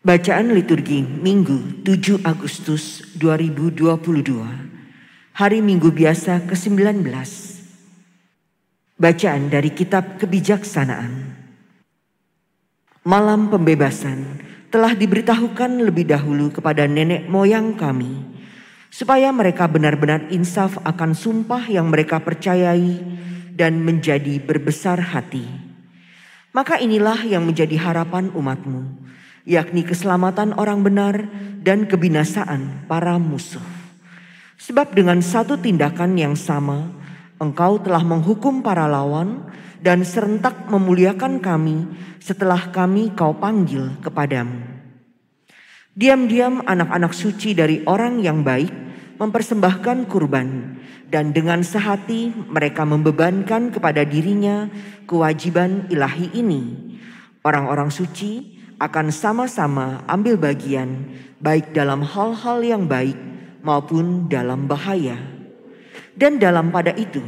Bacaan liturgi Minggu 7 Agustus 2022, hari Minggu biasa ke-19. Bacaan dari Kitab Kebijaksanaan. Malam pembebasan telah diberitahukan lebih dahulu kepada nenek moyang kami, supaya mereka benar-benar insaf akan sumpah yang mereka percayai dan menjadi berbesar hati. Maka inilah yang menjadi harapan umatmu, yakni keselamatan orang benar dan kebinasaan para musuh. Sebab dengan satu tindakan yang sama, engkau telah menghukum para lawan dan serentak memuliakan kami setelah kami kau panggil kepadamu. Diam-diam anak-anak suci dari orang yang baik mempersembahkan kurban, dan dengan sehati mereka membebankan kepada dirinya kewajiban ilahi ini. Orang-orang suci akan sama-sama ambil bagian baik dalam hal-hal yang baik maupun dalam bahaya. Dan dalam pada itu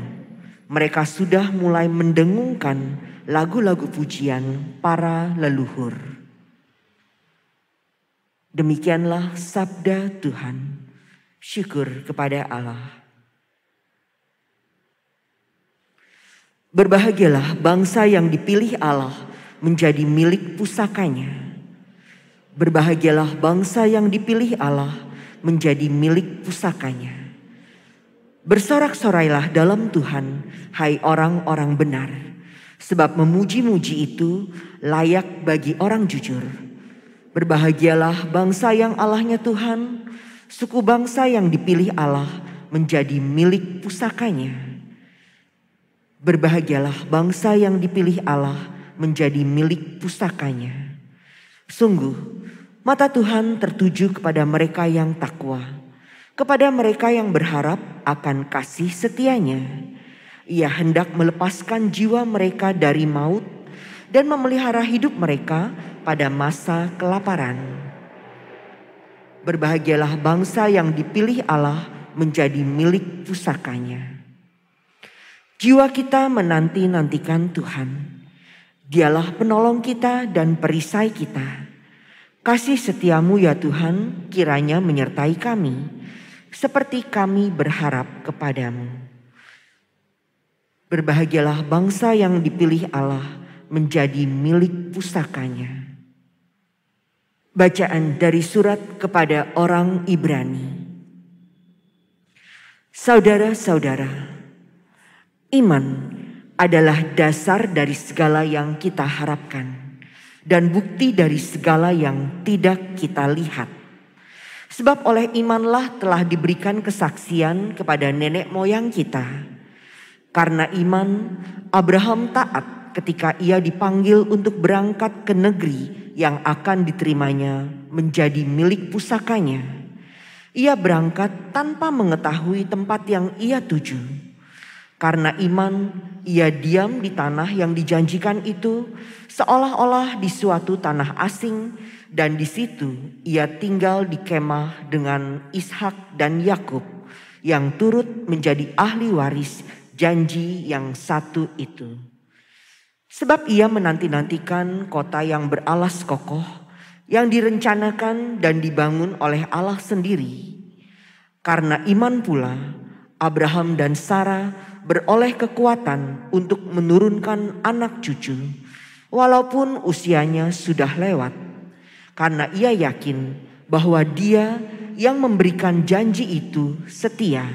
mereka sudah mulai mendengungkan lagu-lagu pujian para leluhur. Demikianlah sabda Tuhan. Syukur kepada Allah. Berbahagialah bangsa yang dipilih Allah menjadi milik pusakanya. Berbahagialah bangsa yang dipilih Allah menjadi milik pusakanya. Bersorak-sorailah dalam Tuhan, hai orang-orang benar, sebab memuji-muji itu layak bagi orang jujur. Berbahagialah bangsa yang Allahnya Tuhan, suku bangsa yang dipilih Allah menjadi milik pusakanya. Berbahagialah bangsa yang dipilih Allah menjadi milik pusakanya. Sungguh, mata Tuhan tertuju kepada mereka yang takwa, kepada mereka yang berharap akan kasih setianya. Ia hendak melepaskan jiwa mereka dari maut dan memelihara hidup mereka pada masa kelaparan. Berbahagialah bangsa yang dipilih Allah menjadi milik pusakanya. Jiwa kita menanti-nantikan Tuhan. Dialah penolong kita dan perisai kita. Kasih setiamu ya Tuhan kiranya menyertai kami, seperti kami berharap kepadamu. Berbahagialah bangsa yang dipilih Allah menjadi milik pusakanya. Bacaan dari surat kepada orang Ibrani. Saudara-saudara, iman adalah dasar dari segala yang kita harapkan dan bukti dari segala yang tidak kita lihat. Sebab oleh imanlah telah diberikan kesaksian kepada nenek moyang kita. Karena iman, Abraham taat ketika ia dipanggil untuk berangkat ke negeri yang akan diterimanya menjadi milik pusakanya. Ia berangkat tanpa mengetahui tempat yang ia tuju. Karena iman, ia diam di tanah yang dijanjikan itu, seolah-olah di suatu tanah asing, dan di situ ia tinggal di kemah dengan Ishak dan Yakub, yang turut menjadi ahli waris janji yang satu itu. Sebab ia menanti-nantikan kota yang beralas kokoh, yang direncanakan dan dibangun oleh Allah sendiri. Karena iman pula, Abraham dan Sarah beroleh kekuatan untuk menurunkan anak cucu, walaupun usianya sudah lewat. Karena ia yakin bahwa Dia yang memberikan janji itu setia.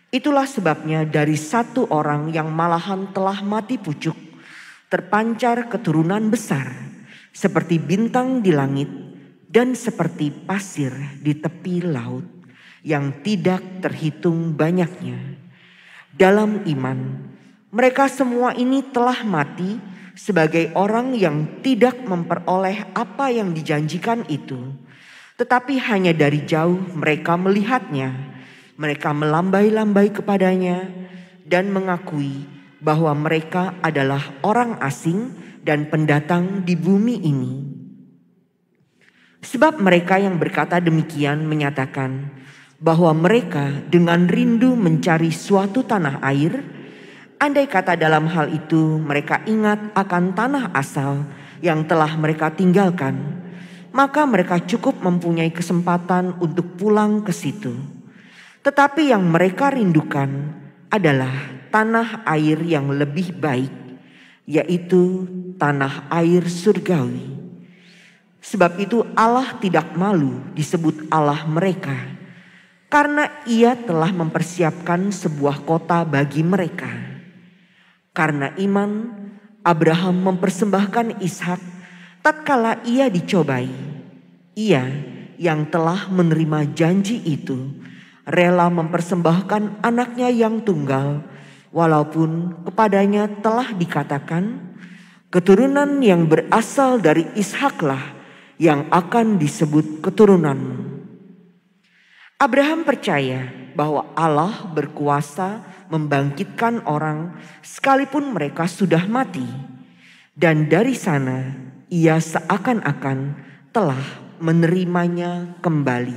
Itulah sebabnya dari satu orang yang malahan telah mati pucuk, terpancar keturunan besar, seperti bintang di langit dan seperti pasir di tepi laut, yang tidak terhitung banyaknya. Dalam iman, mereka semua ini telah mati sebagai orang yang tidak memperoleh apa yang dijanjikan itu, tetapi hanya dari jauh mereka melihatnya. Mereka melambai-lambai kepadanya dan mengakui bahwa mereka adalah orang asing dan pendatang di bumi ini. Sebab mereka yang berkata demikian menyatakan bahwa mereka dengan rindu mencari suatu tanah air. Andai kata dalam hal itu mereka ingat akan tanah asal yang telah mereka tinggalkan, maka mereka cukup mempunyai kesempatan untuk pulang ke situ. Tetapi yang mereka rindukan adalah tanah air yang lebih baik, yaitu tanah air surgawi. Sebab itu Allah tidak malu disebut Allah mereka, karena Ia telah mempersiapkan sebuah kota bagi mereka. Karena iman, Abraham mempersembahkan Ishak tatkala ia dicobai. Ia yang telah menerima janji itu rela mempersembahkan anaknya yang tunggal, walaupun kepadanya telah dikatakan, keturunan yang berasal dari Ishaklah yang akan disebut keturunanmu. Abraham percaya bahwa Allah berkuasa membangkitkan orang sekalipun mereka sudah mati. Dan dari sana ia seakan-akan telah menerimanya kembali.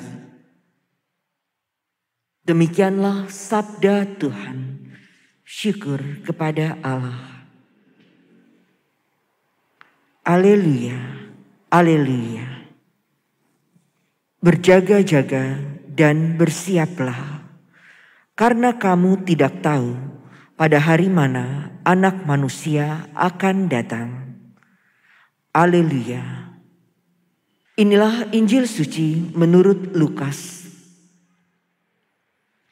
Demikianlah sabda Tuhan. Syukur kepada Allah. Haleluya, haleluya. Berjaga-jaga dan bersiaplah, karena kamu tidak tahu pada hari mana Anak Manusia akan datang. Haleluya. Inilah Injil suci menurut Lukas.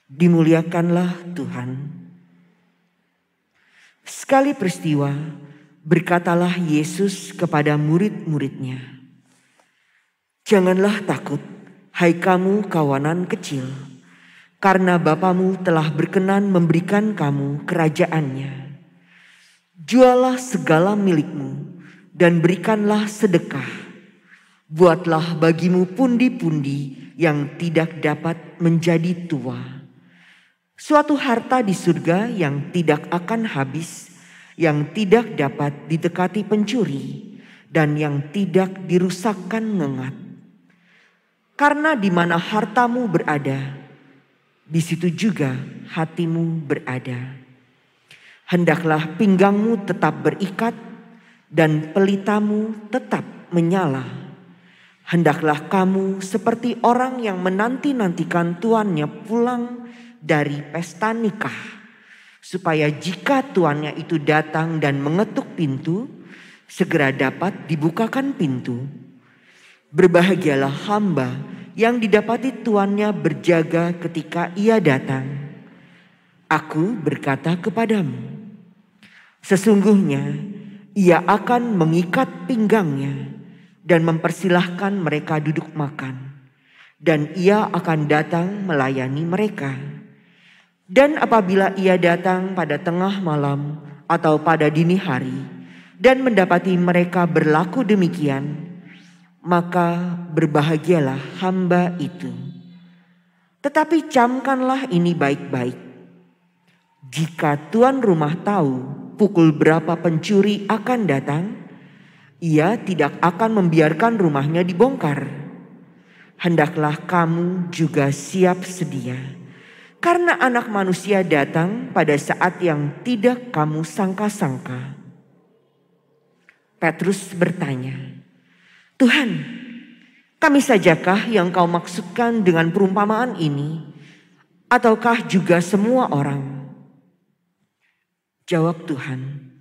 Dimuliakanlah Tuhan. Sekali peristiwa, berkatalah Yesus kepada murid-muridnya, "Janganlah takut, hai kamu kawanan kecil, karena Bapamu telah berkenan memberikan kamu kerajaannya. Jualah segala milikmu dan berikanlah sedekah. Buatlah bagimu pundi-pundi yang tidak dapat menjadi tua. Suatu harta di surga yang tidak akan habis, yang tidak dapat didekati pencuri, dan yang tidak dirusakkan ngengat. Karena di mana hartamu berada, di situ juga hatimu berada. Hendaklah pinggangmu tetap berikat dan pelitamu tetap menyala. Hendaklah kamu seperti orang yang menanti-nantikan tuannya pulang dari pesta nikah, supaya jika tuannya itu datang dan mengetuk pintu, segera dapat dibukakan pintu. Berbahagialah hamba yang didapati tuannya berjaga ketika ia datang. Aku berkata kepadamu, sesungguhnya ia akan mengikat pinggangnya dan mempersilahkan mereka duduk makan, dan ia akan datang melayani mereka. Dan apabila ia datang pada tengah malam atau pada dini hari dan mendapati mereka berlaku demikian, maka berbahagialah hamba itu. Tetapi camkanlah ini baik-baik. Jika tuan rumah tahu pukul berapa pencuri akan datang, ia tidak akan membiarkan rumahnya dibongkar. Hendaklah kamu juga siap sedia, karena Anak Manusia datang pada saat yang tidak kamu sangka-sangka. Petrus bertanya, Tuhan, kami sajakah yang kau maksudkan dengan perumpamaan ini, ataukah juga semua orang? Jawab Tuhan,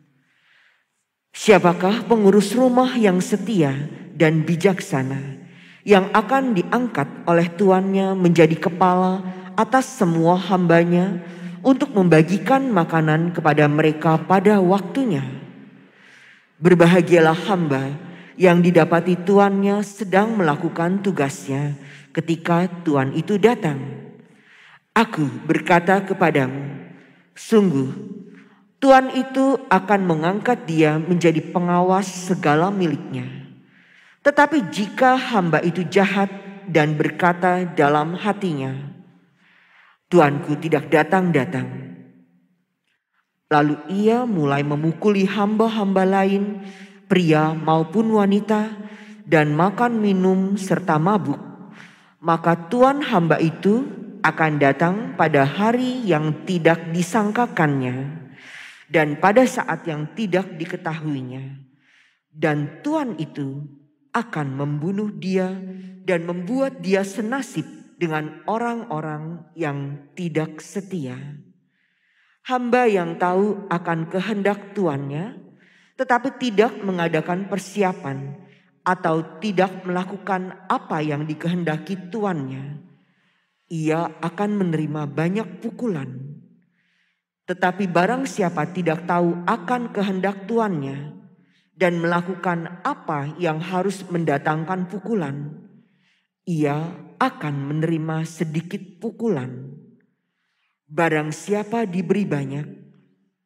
siapakah pengurus rumah yang setia dan bijaksana yang akan diangkat oleh tuannya menjadi kepala atas semua hambanya untuk membagikan makanan kepada mereka pada waktunya? Berbahagialah hamba yang didapati tuannya sedang melakukan tugasnya ketika tuan itu datang. Aku berkata kepadamu, sungguh tuan itu akan mengangkat dia menjadi pengawas segala miliknya. Tetapi jika hamba itu jahat dan berkata dalam hatinya, tuanku tidak datang-datang, lalu ia mulai memukuli hamba-hamba lain, pria maupun wanita, dan makan minum serta mabuk, maka tuan hamba itu akan datang pada hari yang tidak disangkakannya dan pada saat yang tidak diketahuinya. Dan tuan itu akan membunuh dia dan membuat dia senasib dengan orang-orang yang tidak setia. Hamba yang tahu akan kehendak tuannya, tetapi tidak mengadakan persiapan atau tidak melakukan apa yang dikehendaki tuannya, ia akan menerima banyak pukulan. Tetapi barang siapa tidak tahu akan kehendak tuannya dan melakukan apa yang harus mendatangkan pukulan, ia akan menerima sedikit pukulan. Barang siapa diberi banyak,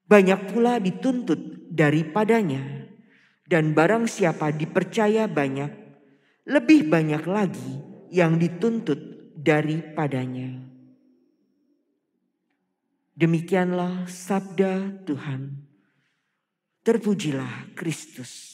banyak pula dituntut daripadanya. Dan barang siapa dipercaya banyak, lebih banyak lagi yang dituntut daripadanya. Demikianlah sabda Tuhan. Terpujilah Kristus.